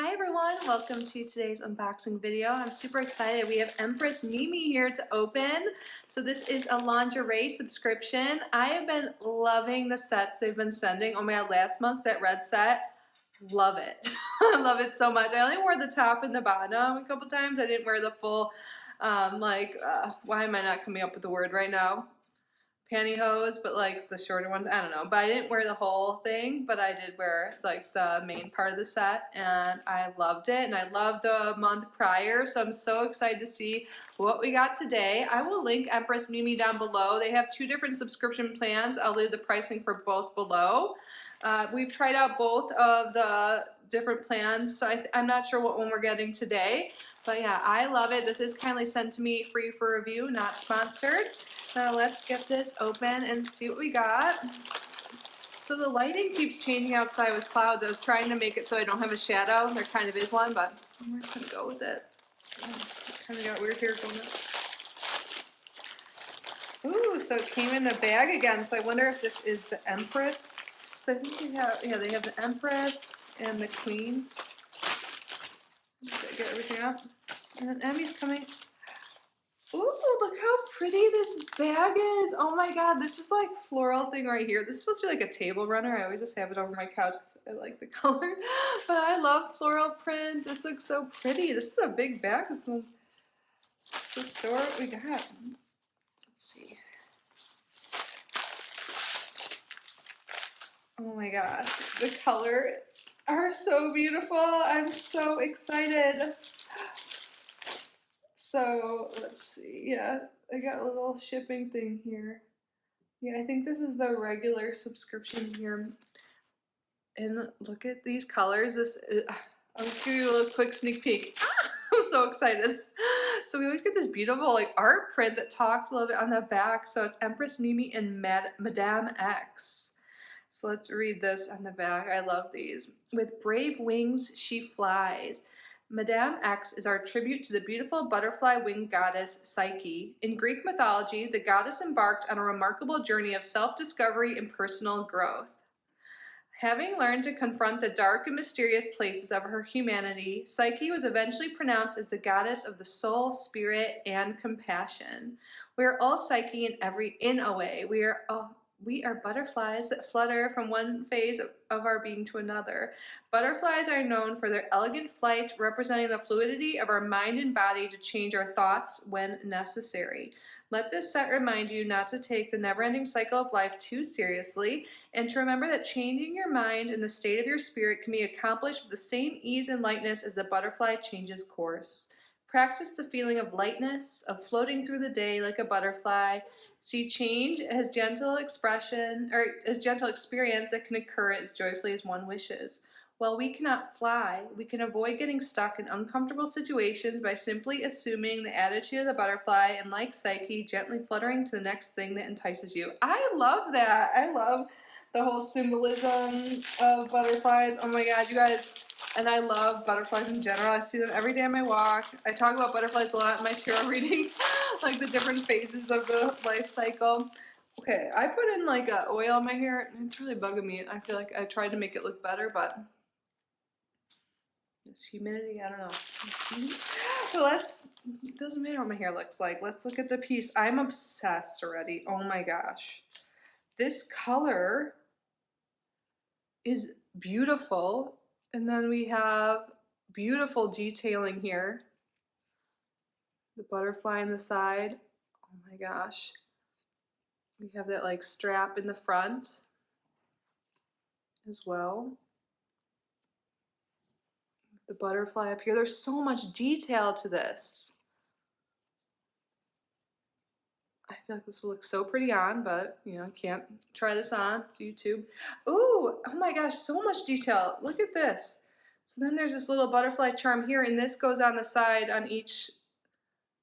Hi everyone, welcome to today's unboxing video. I'm super excited. We have Empress Mimi here to open. So this is a lingerie subscription. I have been loving the sets they've been sending. Oh my god, last month's that red set, love it. I love it so much. I only wore the top and the bottom a couple times. I didn't wear the full, why am I not coming up with the word right now? Pantyhose, but like the shorter ones, I don't know. But I didn't wear the whole thing, but I did wear like the main part of the set, and I loved it. And I loved the month prior, so I'm so excited to see what we got today. I will link Empress Mimi down below. They have two different subscription plans. I'll leave the pricing for both below. We've tried out both of the different plans, so I'm not sure what one we're getting today. But yeah, I love it. This is kindly sent to me free for review, not sponsored. So let's get this open and see what we got. So the lighting keeps changing outside with clouds. I was trying to make it so I don't have a shadow. There kind of is one, but we're just gonna go with it. Kind of got weird here going on. Ooh, so it came in the bag again. So I wonder if this is the Empress. So I think they have, yeah, they have the Empress and the Queen. Let's get everything out. And then Emmy's coming. Ooh, look how pretty this bag is. Oh my god, this is like floral thing right here. This is supposed to be like a table runner. I always just have it over my couch because I like the color. But I love floral print. This looks so pretty. This is a big bag. This one, the store, what we got. Let's see. Oh my gosh, the colors are so beautiful. I'm so excited. So let's see, yeah, I got a little shipping thing here. Yeah, I think this is the regular subscription here. And look at these colors. I'll just give you a little quick sneak peek. I'm so excited. So we always get this beautiful like art print that talks a little bit on the back. So it's Empress Mimi and Madame X. So let's read this on the back. I love these. With brave wings, she flies. Madame X is our tribute to the beautiful butterfly-winged goddess Psyche. In Greek mythology, the goddess embarked on a remarkable journey of self-discovery and personal growth. Having learned to confront the dark and mysterious places of her humanity, Psyche was eventually pronounced as the goddess of the soul, spirit, and compassion. We are all Psyche in a way. We are butterflies that flutter from one phase of our being to another. Butterflies are known for their elegant flight, representing the fluidity of our mind and body to change our thoughts when necessary. Let this set remind you not to take the never-ending cycle of life too seriously, and to remember that changing your mind and the state of your spirit can be accomplished with the same ease and lightness as the butterfly changes course. Practice the feeling of lightness, of floating through the day like a butterfly. See change as gentle expression, or as gentle experience that can occur as joyfully as one wishes. While we cannot fly, we can avoid getting stuck in uncomfortable situations by simply assuming the attitude of the butterfly and, like Psyche, gently fluttering to the next thing that entices you. I love that. I love the whole symbolism of butterflies. Oh my god, you guys. And I love butterflies in general. I see them every day on my walk. I talk about butterflies a lot in my tarot readings, like the different phases of the life cycle. Okay, I put in like a oil in my hair, and it's really bugging me. I feel like I tried to make it look better, but this humidity, I don't know. So it doesn't matter what my hair looks like. Let's look at the piece. I'm obsessed already. Oh my gosh. This color is beautiful. And then we have beautiful detailing here. The butterfly on the side. Oh my gosh. We have that like strap in the front as well. The butterfly up here. There's so much detail to this. I feel like this will look so pretty on, but you know, can't try this on. It's YouTube. Ooh, oh my gosh, so much detail. Look at this. So then there's this little butterfly charm here, and this goes on the side on each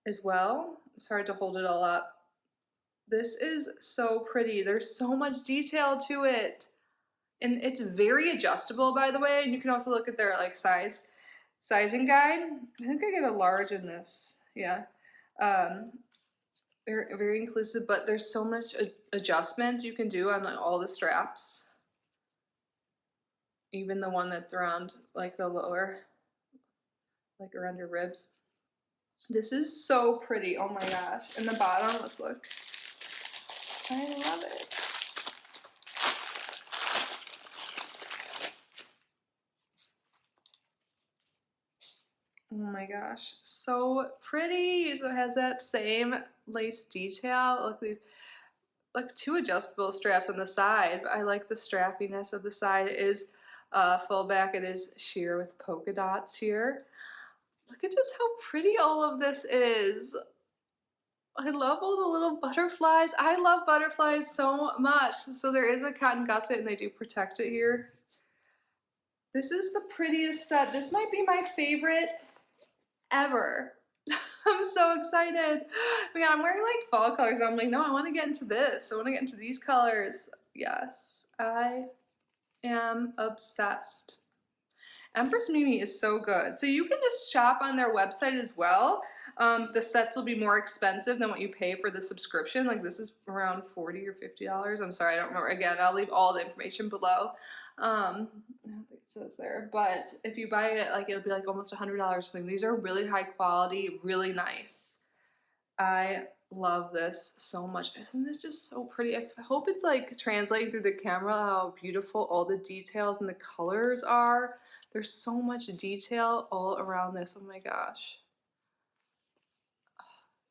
as well. It's hard to hold it all up. This is so pretty. There's so much detail to it. And it's very adjustable, by the way. And you can also look at their like sizing guide. I think I get a large in this. Yeah. They're very inclusive, but there's so much adjustment you can do on like, all the straps. Even the one that's around like the lower like around your ribs. This is so pretty. Oh my gosh. And the bottom, let's look. I love it. Oh my gosh, so pretty. So it has that same lace detail. Look, these like 2 adjustable straps on the side, but I like the strappiness of the side. It is full back. It is sheer with polka dots here. Look at just how pretty all of this is. I love all the little butterflies. I love butterflies so much. So there is a cotton gusset and they do protect it here. This is the prettiest set. This might be my favorite ever. I'm so excited. Man, I'm wearing like fall colors. I'm like, no, I want to get into this. I want to get into these colors. Yes, I am obsessed. Empress Mimi is so good. So you can just shop on their website as well. The sets will be more expensive than what you pay for the subscription. Like this is around $40 or $50. I'm sorry, I don't remember. Again, I'll leave all the information below. I don't think it says there, but if you buy it, like it'll be like almost $100 or something. These are really high quality, really nice. I love this so much. Isn't this just so pretty? I hope it's like translating through the camera how beautiful all the details and the colors are. There's so much detail all around this. Oh my gosh.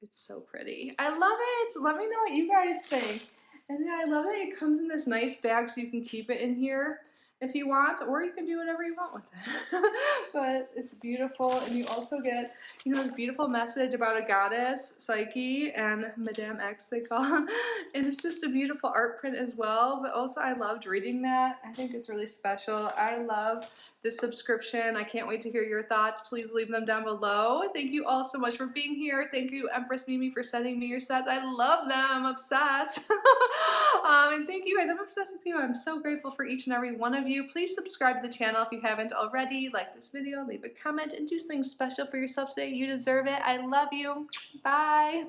It's so pretty. I love it. Let me know what you guys think. And yeah, I love that it comes in this nice bag so you can keep it in here if you want, or you can do whatever you want with it. But it's beautiful, and you also get, you know, this beautiful message about a goddess, Psyche, and Madame X they call her. And it's just a beautiful art print as well, but also I loved reading that. I think it's really special. I love this subscription. I can't wait to hear your thoughts. Please leave them down below. Thank you all so much for being here. Thank you, Empress Mimi, for sending me your sets. I love them. I'm obsessed. And thank you guys. I'm obsessed with you. I'm so grateful for each and every one of you. Please subscribe to the channel if you haven't already. Like this video, leave a comment, and do something special for yourself today. You deserve it. I love you. Bye.